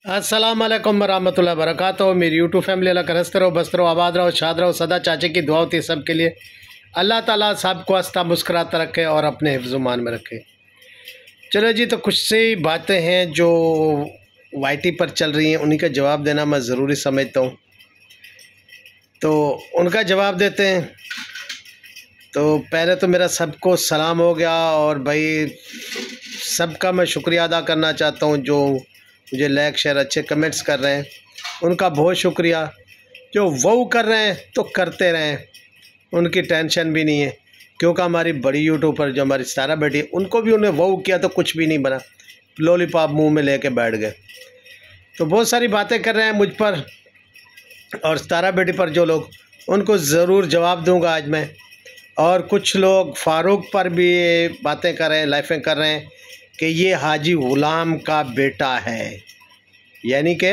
अस्सलाम वालेकुम वरहमतुल्लाहि वबरकातुहू। मेरी यूट्यूब फैमिली अल्लाह का हंसते रहो, बसते रहो, आबाद रहो, शाद रहो, सदा चाचे की दुआ होती है सबके लिए। अल्लाह ताला सबको हंसता मुस्कुराता रखे और अपने हिफ्ज़-ओ-मान में रखे। चलो जी, तो कुछ सी बातें हैं जो वाईटी पर चल रही हैं, उन्हीं का जवाब देना मैं ज़रूरी समझता हूँ, तो उनका जवाब देते हैं। तो पहले तो मेरा सबको सलाम हो गया और भाई सबका मैं शुक्रिया अदा करना चाहता हूँ जो मुझे लाइक शेयर अच्छे कमेंट्स कर रहे हैं, उनका बहुत शुक्रिया। जो वो कर रहे हैं तो करते रहें, उनकी टेंशन भी नहीं है, क्योंकि हमारी बड़ी यूट्यूब पर जो हमारी सितारा बेटी है उनको भी उन्हें वो किया तो कुछ भी नहीं बना, लॉलीपॉप मुंह में लेके बैठ गए। तो बहुत सारी बातें कर रहे हैं मुझ पर और सितारा बेटी पर जो लोग, उनको ज़रूर जवाब दूंगा आज मैं। और कुछ लोग फ़ारूक पर भी बातें कर रहे हैं, लाइफें कर रहे हैं कि ये हाजी ग़ुलाम का बेटा है, यानी कि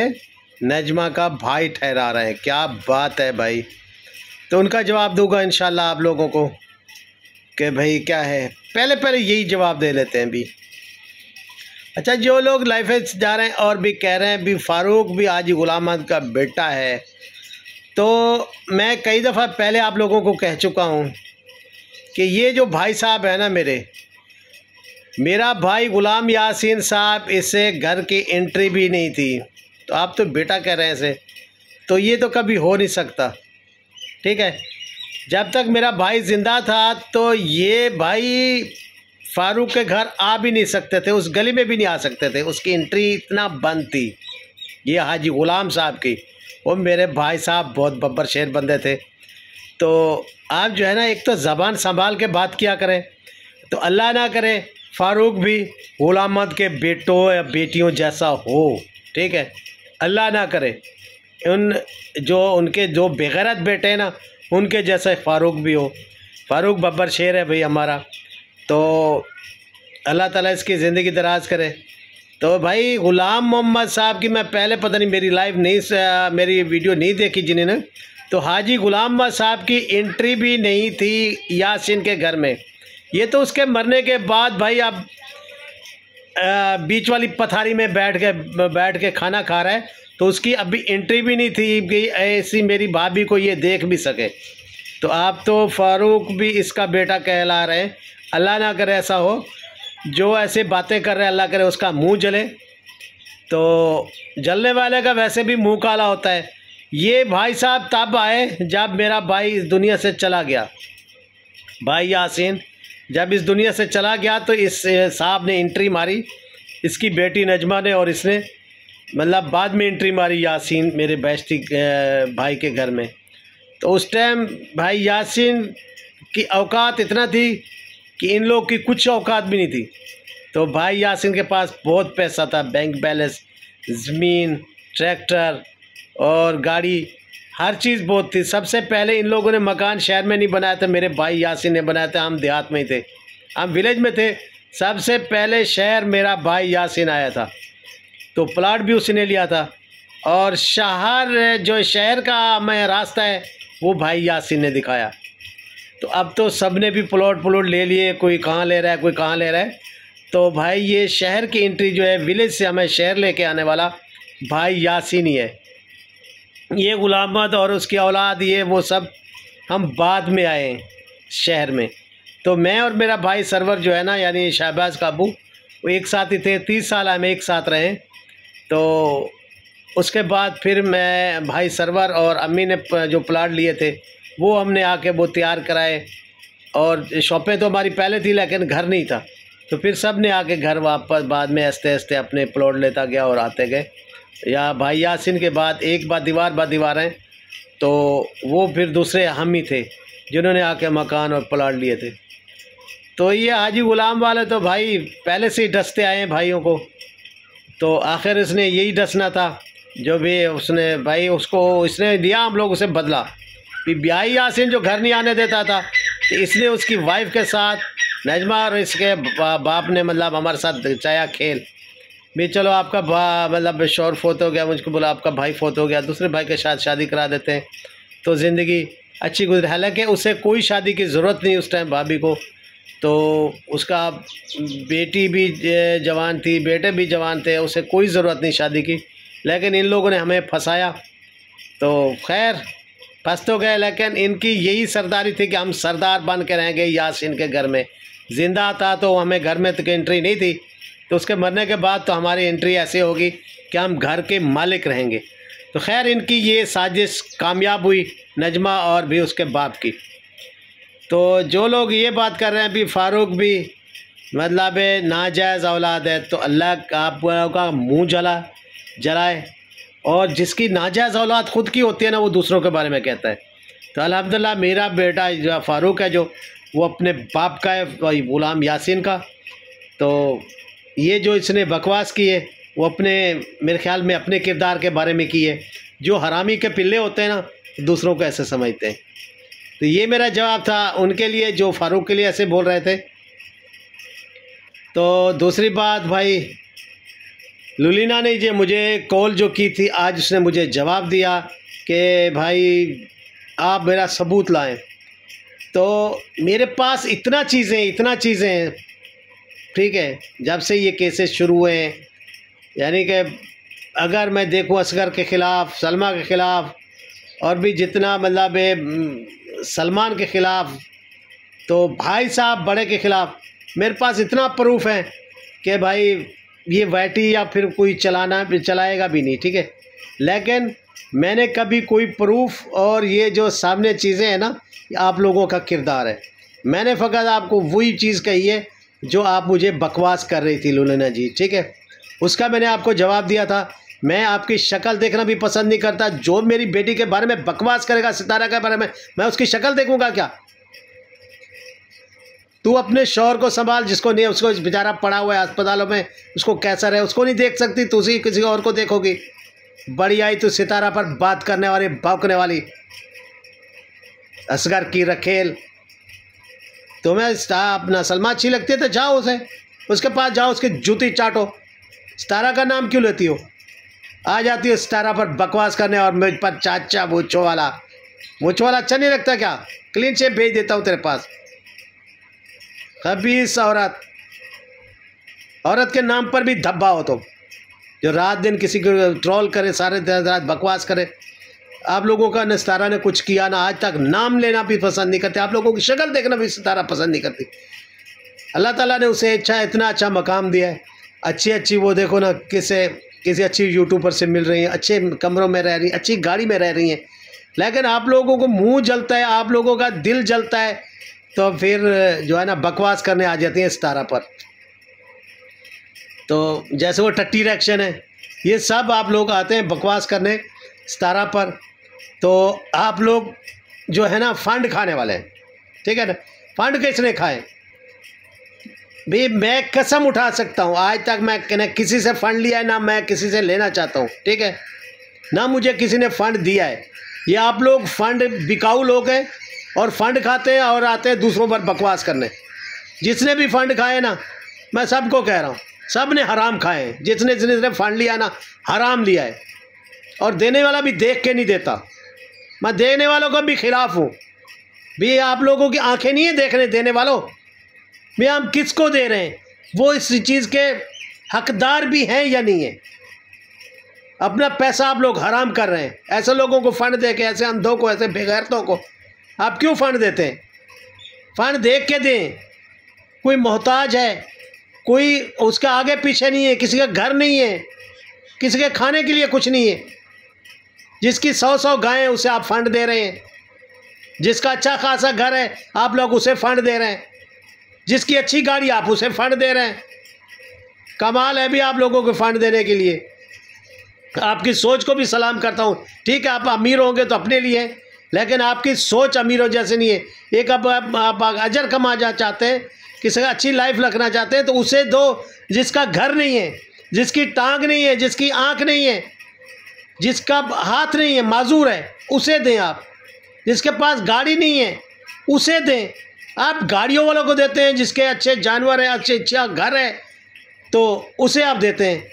नजमा का भाई ठहरा रहे हैं। क्या बात है भाई। तो उनका जवाब दूंगा इंशाल्लाह आप लोगों को कि भाई क्या है। पहले यही जवाब दे लेते हैं भी। अच्छा, जो लोग लाइफ जा रहे हैं और भी कह रहे हैं भी फ़ारूक भी हाजी ग़ुलाम का बेटा है, तो मैं कई दफ़ा पहले आप लोगों को कह चुका हूँ कि ये जो भाई साहब है ना, मेरा भाई ग़ुलाम यासीन साहब, इससे घर की एंट्री भी नहीं थी, तो आप तो बेटा कह रहे हैं इसे, तो ये तो कभी हो नहीं सकता। ठीक है, जब तक मेरा भाई ज़िंदा था तो ये भाई फ़ारूक के घर आ भी नहीं सकते थे, उस गली में भी नहीं आ सकते थे, उसकी एंट्री इतना बंद थी ये हाजी ग़ुलाम साहब की। वो मेरे भाई साहब बहुत बब्बर शेर बंदे थे। तो आप जो है ना, एक तो ज़बान संभाल के बात किया करें, तो अल्लाह ना करे फ़ारूक भी ग़ुलाम अहमद के बेटों या बेटियों जैसा हो। ठीक है, अल्लाह ना करे उनके जो बेगैरत बेटे हैं ना, उनके जैसा फ़ारूक भी हो। फ़ारूक बब्बर शेर है भाई हमारा, तो अल्लाह ताला इसकी ज़िंदगी दराज करे। तो भाई ग़ुलाम मोहम्मद साहब की मैं पहले पता नहीं मेरी मेरी वीडियो नहीं देखी जिन्होंने, तो हाजी ग़ुलाम मोहम्मद साहब की एंट्री भी नहीं थी यासीन के घर में। ये तो उसके मरने के बाद भाई अब बीच वाली पथारी में बैठ के खाना खा रहा है, तो उसकी अभी एंट्री भी नहीं थी कि ऐसी मेरी भाभी को ये देख भी सके। तो आप तो फ़ारूक भी इसका बेटा कहला रहे हैं। अल्लाह ना करे ऐसा हो, जो ऐसे बातें कर रहे हैं अल्लाह करे उसका मुंह जले। तो जलने वाले का वैसे भी मुंह काला होता है। ये भाई साहब तब आए जब मेरा भाई इस दुनिया से चला गया। भाई यासीन जब इस दुनिया से चला गया तो इस साहब ने एंट्री मारी, इसकी बेटी नजमा ने, और इसने मतलब बाद में एंट्री मारी यासीन मेरे बेस्टी भाई के घर में। तो उस टाइम भाई यासीन की औकात इतना थी कि इन लोग की कुछ औकात भी नहीं थी। तो भाई यासीन के पास बहुत पैसा था, बैंक बैलेंस, ज़मीन, ट्रैक्टर और गाड़ी, हर चीज़ बहुत थी। सबसे पहले इन लोगों ने मकान शहर में नहीं बनाया था, मेरे भाई यासीन ने बनाया था। हम देहात में ही थे, हम विलेज में थे। सबसे पहले शहर मेरा भाई यासीन आया था, तो प्लाट भी उसने लिया था। और शहर का मैं रास्ता है वो भाई यासीन ने दिखाया। तो अब तो सब ने भी प्लॉट ले लिए, कोई कहाँ ले रहा है, कोई कहाँ ले रहा है। तो भाई ये शहर की एंट्री जो है, विलेज से हमें शहर लेके आने वाला भाई यासीन ही है। ये ग़ुलाम अहमद और उसकी औलाद, ये वो सब हम बाद में आए हैं शहर में। तो मैं और मेरा भाई सरवर जो है ना, यानी शहबाज काबू, वो एक साथ ही थे, 30 साल हम एक साथ रहे। तो उसके बाद फिर मैं, भाई सरवर और अम्मी ने जो प्लाट लिए थे वो हमने आके वो तैयार कराए। और शॉपें तो हमारी पहले थी लेकिन घर नहीं था, तो फिर सब ने आके घर वापस बाद में आस्ते आस्ते अपने प्लॉट लेता गया और आते गए। या भाई यासीन के बाद एक बार दीवारें, तो वो फिर दूसरे हम ही थे जिन्होंने आके मकान और प्लाट लिए थे। तो ये हाजी ग़ुलाम वाले तो भाई पहले से ही डसते आए हैं भाइयों को, तो आखिर इसने यही डसना था जो भी उसने भाई उसको इसने दिया, हम लोग उसे बदला। भाई यासीन जो घर नहीं आने देता था, तो इसने उसकी वाइफ के साथ नजमा और इसके बाप ने मतलब हमारे साथ चाया खेल भी, चलो आपका मतलब शौहर फोत हो गया, मुझको बोला आपका भाई फोत हो गया, दूसरे भाई के साथ शादी करा देते हैं तो ज़िंदगी अच्छी गुजरे। हालांकि उसे कोई शादी की ज़रूरत नहीं उस टाइम भाभी को, तो उसका बेटी भी जवान थी, बेटे भी जवान थे, उसे कोई ज़रूरत नहीं शादी की। लेकिन इन लोगों ने हमें फंसाया। तो खैर फंस तो गए, लेकिन इनकी यही सरदारी थी कि हम सरदार बन के रहेंगे यासीन के घर में। ज़िंदा था तो हमें घर में तक एंट्री नहीं थी, तो उसके मरने के बाद तो हमारी एंट्री ऐसे होगी कि हम घर के मालिक रहेंगे। तो खैर इनकी ये साजिश कामयाब हुई, नजमा और भी उसके बाप की। तो जो लोग ये बात कर रहे हैं भी फ़ारूक भी मतलब नाजायज़ औलाद है, तो अल्लाह आप का मुँह जलाए। और जिसकी नाजायज़ औलाद ख़ुद की होती है ना, वो दूसरों के बारे में कहता है। तो अल्हम्दुलिल्लाह मेरा बेटा जो फ़ारूक है, जो वो अपने बाप का है, ग़ुलाम यासीन का। तो ये जो इसने बकवास की है वो अपने मेरे ख़्याल में अपने किरदार के बारे में की है। जो हरामी के पिल्ले होते हैं ना, दूसरों को ऐसे समझते हैं। तो ये मेरा जवाब था उनके लिए जो फ़ारूक के लिए ऐसे बोल रहे थे। तो दूसरी बात भाई, लुलिना ने जो मुझे कॉल जो की थी, आज उसने मुझे जवाब दिया कि भाई आप मेरा सबूत लाएं। तो मेरे पास इतना चीज़ें हैं, ठीक है, जब से ये केसेस शुरू हुए हैं। यानी कि अगर मैं देखूँ असगर के ख़िलाफ़, सलमा के ख़िलाफ़, और भी जितना मतलब सलमान के ख़िलाफ़, तो भाई साहब बड़े के ख़िलाफ़ मेरे पास इतना प्रूफ है कि भाई ये वैटी या फिर कोई चलाएगा भी नहीं, ठीक है। लेकिन मैंने कभी कोई प्रूफ, और ये जो सामने चीज़ें हैं ना, आप लोगों का किरदार है। मैंने फ़कत आपको वही चीज़ कही है जो आप मुझे बकवास कर रही थी लुलिना जी, ठीक है। उसका मैंने आपको जवाब दिया था। मैं आपकी शक्ल देखना भी पसंद नहीं करता। जो मेरी बेटी के बारे में बकवास करेगा, सितारा के बारे में, मैं उसकी शक्ल देखूंगा क्या? तू अपने शौहर को संभाल, जिसको नहीं, उसको बेचारा पड़ा हुआ है अस्पतालों में, उसको कैंसर है, उसको नहीं देख सकती, तू उसी किसी और को देखोगी। बड़ी आई तू सितारा पर बात करने वाली, भौंकने वाली असगर की रखेल। तुम्हें अपना सलमा अच्छी लगती है तो जाओ उसके पास जाओ, उसकी जूती चाटो। सितारा का नाम क्यों लेती हो? आ जाती हो सितारा पर बकवास करने, और मुझ पर चाचा मूंछों वाला अच्छा नहीं लगता क्या? क्लीन शेव भेज देता हूँ तेरे पास। खबीस औरत के नाम पर भी धब्बा हो तुम, जो रात दिन किसी को ट्रोल करे, सारे दिन रात बकवास करे। आप लोगों का न सितारा ने कुछ किया ना, आज तक नाम लेना भी पसंद नहीं करते। आप लोगों की शक्ल देखना भी सितारा पसंद नहीं करती। अल्लाह ताला ने उसे इतना अच्छा मकाम दिया है। अच्छी वो देखो ना, किसी अच्छी यूट्यूबर से मिल रही हैं, अच्छे कमरों में रह रही हैं, अच्छी गाड़ी में रह रही हैं। लेकिन आप लोगों को मुंह जलता है, आप लोगों का दिल जलता है, तो फिर जो है ना बकवास करने आ जाती हैं सितारा पर। तो जैसे वो टट्टी रिएक्शन है, ये सब आप लोग आते हैं बकवास करने सितारा पर। तो आप लोग जो है ना फंड खाने वाले हैं, ठीक है ना। फंड किसने खाए भी? मैं कसम उठा सकता हूँ, आज तक मैं किसी से फ़ंड लिया है ना मैं किसी से लेना चाहता हूँ, ठीक है ना। मुझे किसी ने फ़ंड दिया है। ये आप लोग फ़ंड बिकाऊ लोग हैं और फ़ंड खाते हैं और आते हैं दूसरों पर बकवास करने। जिसने भी फ़ंड खाए ना, मैं सबको कह रहा हूँ, सब ने हराम खाए हैं। जिसने फ़ंड लिया ना, हराम लिया है। और देने वाला भी देख के नहीं देता। मैं देने वालों का भी खिलाफ हूँ भी। आप लोगों की आंखें नहीं है देखने देने वालों भी, हम किसको दे रहे हैं, वो इस चीज़ के हकदार भी हैं या नहीं है। अपना पैसा आप लोग हराम कर रहे हैं। ऐसे लोगों को फ़ंड दे के, ऐसे अंधों को, ऐसे बेगैरतों को आप क्यों फ़ंड देते हैं? फ़ंड देख के दें। कोई मोहताज है, कोई उसके आगे पीछे नहीं है, किसी का घर नहीं है, किसी के खाने के लिए कुछ नहीं है। जिसकी 100 गायें उसे आप फ़ंड दे रहे हैं। जिसका अच्छा खासा घर है आप लोग उसे फ़ंड दे रहे हैं। जिसकी अच्छी गाड़ी आप उसे फ़ंड दे रहे हैं। कमाल है भी आप लोगों को फ़ंड देने के लिए। आपकी सोच को भी सलाम करता हूँ। ठीक है, आप अमीर होंगे तो अपने लिए, लेकिन आपकी सोच अमीरों जैसे नहीं है। एक आप अजर कमाना चाहते हैं, किसी का अच्छी लाइफ रखना चाहते हैं, तो उसे दो जिसका घर नहीं है, जिसकी टांग नहीं है, जिसकी आँख नहीं है, जिसका हाथ नहीं है, माजूर है, उसे दें आप। जिसके पास गाड़ी नहीं है उसे दें। आप गाड़ियों वालों को देते हैं, जिसके अच्छे जानवर हैं, अच्छा घर है, तो उसे आप देते हैं।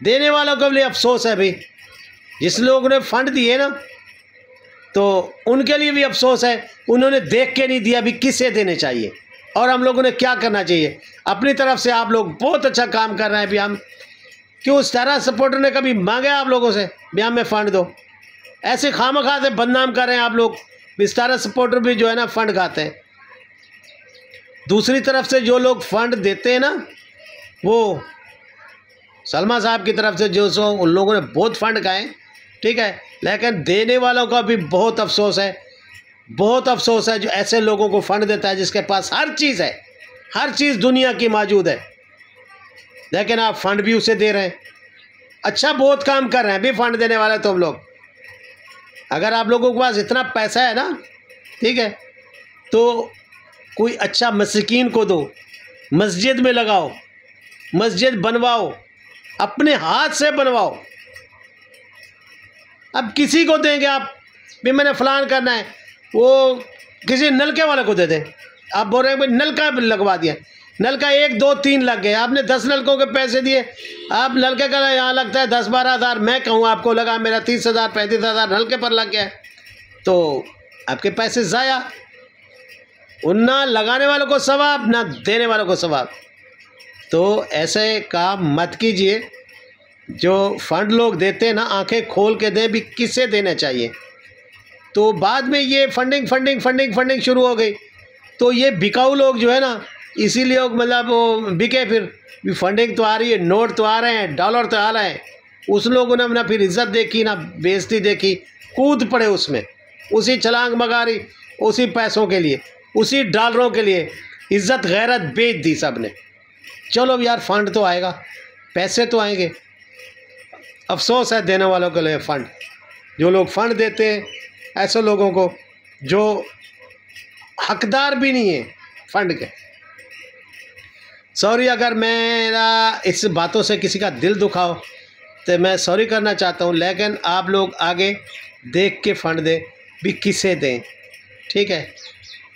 देने वालों को लिए अफसोस है भाई। जिस लोगों ने फ़ंड दिए ना, तो उनके लिए भी अफसोस है। उन्होंने देख के नहीं दिया भी किसे देने चाहिए और हम लोगों ने क्या करना चाहिए। अपनी तरफ से आप लोग बहुत अच्छा काम कर रहे हैं भी। हम क्यों स्टारा सपोर्टर ने कभी मांगे आप लोगों से भी हमें फ़ंड दो? ऐसे खामखा से बदनाम कर रहे हैं आप लोग। स्टारा सपोर्टर भी जो है ना फ़ंड खाते हैं। दूसरी तरफ से जो लोग फ़ंड देते हैं ना, वो सलमा साहब की तरफ से जो सो उन लोगों ने बहुत फ़ंड खाए, ठीक है, लेकिन देने वालों का भी बहुत अफसोस है, बहुत अफसोस है जो ऐसे लोगों को फ़ंड देता है जिसके पास हर चीज़ है, हर चीज़ दुनिया की मौजूद है, लेकिन आप फ़ंड भी उसे दे रहे हैं। अच्छा बहुत काम कर रहे हैं भी फ़ंड देने वाले तुम लोग। अगर आप लोगों के पास इतना पैसा है ना, ठीक है, तो कोई अच्छा मस्कीन को दो, मस्जिद में लगाओ, मस्जिद बनवाओ, अपने हाथ से बनवाओ। अब किसी को देंगे आप भी मैंने फ़लान करना है, वो किसी नलके वाले को दे दें। आप बोल रहे हैं भाई नलका लगवा दिया, नलका 1 2 3 लग गए, आपने 10 नलकों के पैसे दिए, आप नलके का यहाँ लगता है 10-12 हज़ार, मैं कहूँ आपको लगा मेरा 30,000 35,000 नलके पर लग गया, तो आपके पैसे ज़ाया। ना लगाने वालों को सवाब, ना देने वालों को सवाब। तो ऐसे काम मत कीजिए। जो फ़ंड लोग देते हैं ना, आंखें खोल के दें भी किसे देना चाहिए। तो बाद में ये फंडिंग शुरू हो गई, तो ये बिकाऊ लोग जो है ना, इसीलिए मतलब वो बिके, फिर भी फंडिंग तो आ रही है, नोट तो आ रहे हैं, डॉलर तो आ रहे हैं। उस लोगों ने ना फिर इज़्ज़त देखी ना बेइज्जती देखी, कूद पड़े उसमें, उसी छलांग मगारी, उसी पैसों के लिए, उसी डॉलरों के लिए इज़्ज़त गैरत बेच दी सब ने। चलो यार फ़ंड तो आएगा, पैसे तो आएंगे। अफसोस है देने वालों के लिए फ़ंड, जो लोग फ़ंड देते हैं ऐसे लोगों को जो हकदार भी नहीं है फ़ंड के। सॉरी अगर मेरा इस बातों से किसी का दिल दुखा हो तो मैं सॉरी करना चाहता हूँ, लेकिन आप लोग आगे देख के फ़ंड दें भी किसे दें, ठीक है।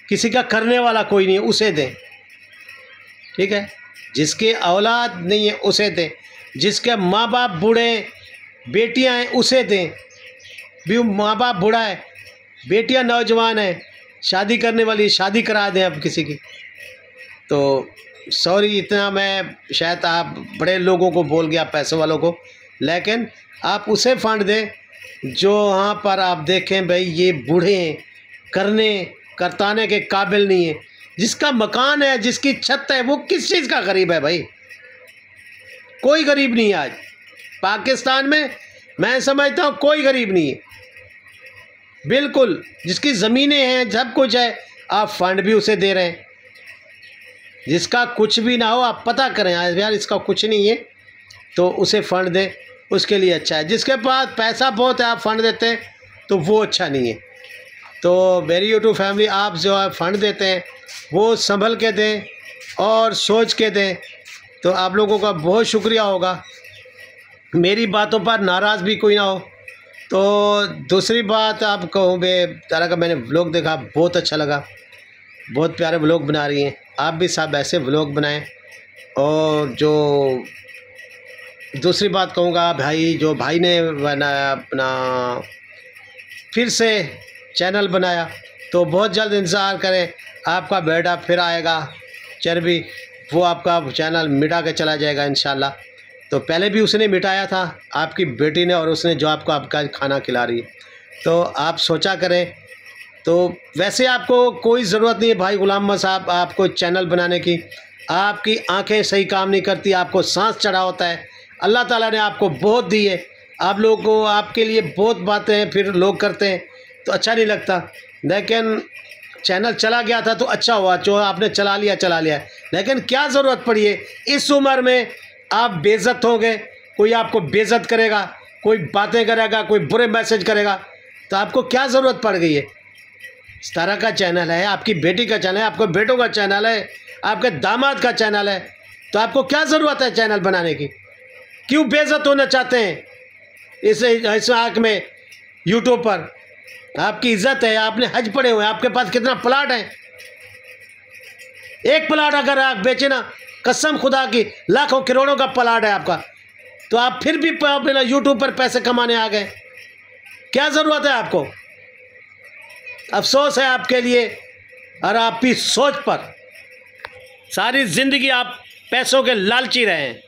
किसी का करने वाला कोई नहीं है उसे दें, ठीक है। जिसके औलाद नहीं है उसे दें, जिसके माँ बाप बूढ़े बेटियां हैं उसे दें भी। माँ बाप बूढ़ा है, बेटियां नौजवान हैं, शादी करने वाली, शादी करा दें अब किसी की। तो सॉरी इतना मैं शायद आप बड़े लोगों को बोल गया, पैसों वालों को, लेकिन आप उसे फ़ंड दें जो वहाँ पर आप देखें भाई ये बूढ़े हैं, करने करताने के काबिल नहीं है। जिसका मकान है, जिसकी छत है, वो किस चीज़ का गरीब है भाई? कोई गरीब नहीं है आज पाकिस्तान में, मैं समझता हूँ कोई गरीब नहीं है बिल्कुल। जिसकी ज़मीनें हैं, सब कुछ है, आप फ़ंड भी उसे दे रहे हैं। जिसका कुछ भी ना हो आप पता करें यार इसका कुछ नहीं है, तो उसे फ़ंड दें, उसके लिए अच्छा है। जिसके पास पैसा बहुत है आप फ़ंड देते हैं तो वो अच्छा नहीं है। तो मेरी यूट्यूब फैमिली, आप जो है फ़ंड देते हैं वो संभल के दें और सोच के दें, तो आप लोगों का बहुत शुक्रिया होगा। मेरी बातों पर नाराज़ भी कोई ना हो। तो दूसरी बात आप कहूँ बे तारा का मैंने व्लॉग देखा, बहुत अच्छा लगा, बहुत प्यारे व्लॉग बना रही हैं आप भी, सब ऐसे व्लॉग बनाएं। और जो दूसरी बात कहूँगा, भाई जो भाई ने बनाया अपना फिर से चैनल बनाया, तो बहुत जल्द इंतज़ार करें, आपका बेटा फिर आएगा चर्बी, वो आपका चैनल मिटा के चला जाएगा इंशाल्लाह। तो पहले भी उसने मिटाया था आपकी बेटी ने, और उसने जो आपको आपका खाना खिला रही है, तो आप सोचा करें। तो वैसे आपको कोई ज़रूरत नहीं है भाई गुलाम अहमद साहब आपको चैनल बनाने की, आपकी आंखें सही काम नहीं करती, आपको सांस चढ़ा होता है। अल्लाह ताला ने आपको बहुत दी है, आप लोगों को आपके लिए बहुत बातें हैं, फिर लोग करते हैं तो अच्छा नहीं लगता। लेकिन चैनल चला गया था तो अच्छा हुआ, जो आपने चला लिया। लेकिन क्या ज़रूरत पड़ी है इस उम्र में, आप बेइज्जत होंगे, कोई आपको बेइज्जत करेगा, कोई बातें करेगा, कोई बुरे मैसेज करेगा, तो आपको क्या ज़रूरत पड़ गई है? सितारा का चैनल है, आपकी बेटी का चैनल है, आपके बेटों का चैनल है, आपके दामाद का चैनल है, तो आपको क्या ज़रूरत है चैनल बनाने की? क्यों बेइज्जत होना चाहते हैं इस आँख में यूट्यूब पर? आपकी इज्जत है, आपने हज पड़े हुए हैं, आपके पास कितना प्लाट है? एक प्लाट अगर आप बेचे ना, कसम खुदा की लाखों करोड़ों का प्लाट है आपका, तो आप फिर भी अपना यूट्यूब पर पैसे कमाने आ गए। क्या ज़रूरत है आपको? अफसोस है आपके लिए और आपकी सोच पर। सारी ज़िंदगी आप पैसों के लालची रहे हैं।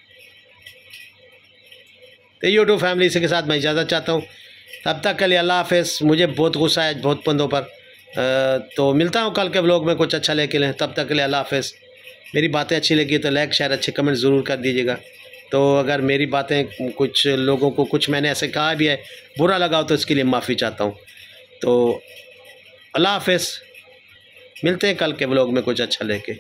तो यूट्यूब फैमिली इसी के साथ मैं इजाज़त चाहता हूँ। तब तक के लिए अल्लाह हाफ़िज़। मुझे बहुत गुस्सा है बहुत बंदों पर, तो मिलता हूँ कल के व्लॉग में कुछ अच्छा लेके लें। तब तक के लिए अल्लाह हाफ़िज़। मेरी बातें अच्छी लगी तो लाइक शेयर अच्छे कमेंट ज़रूर कर दीजिएगा। तो अगर मेरी बातें कुछ लोगों को कुछ मैंने ऐसे कहा भी है बुरा लगा हो तो इसके लिए माफ़ी चाहता हूँ। तो अल्लाह हाफ़िज़। मिलते हैं कल के व्लॉग में कुछ अच्छा लेके।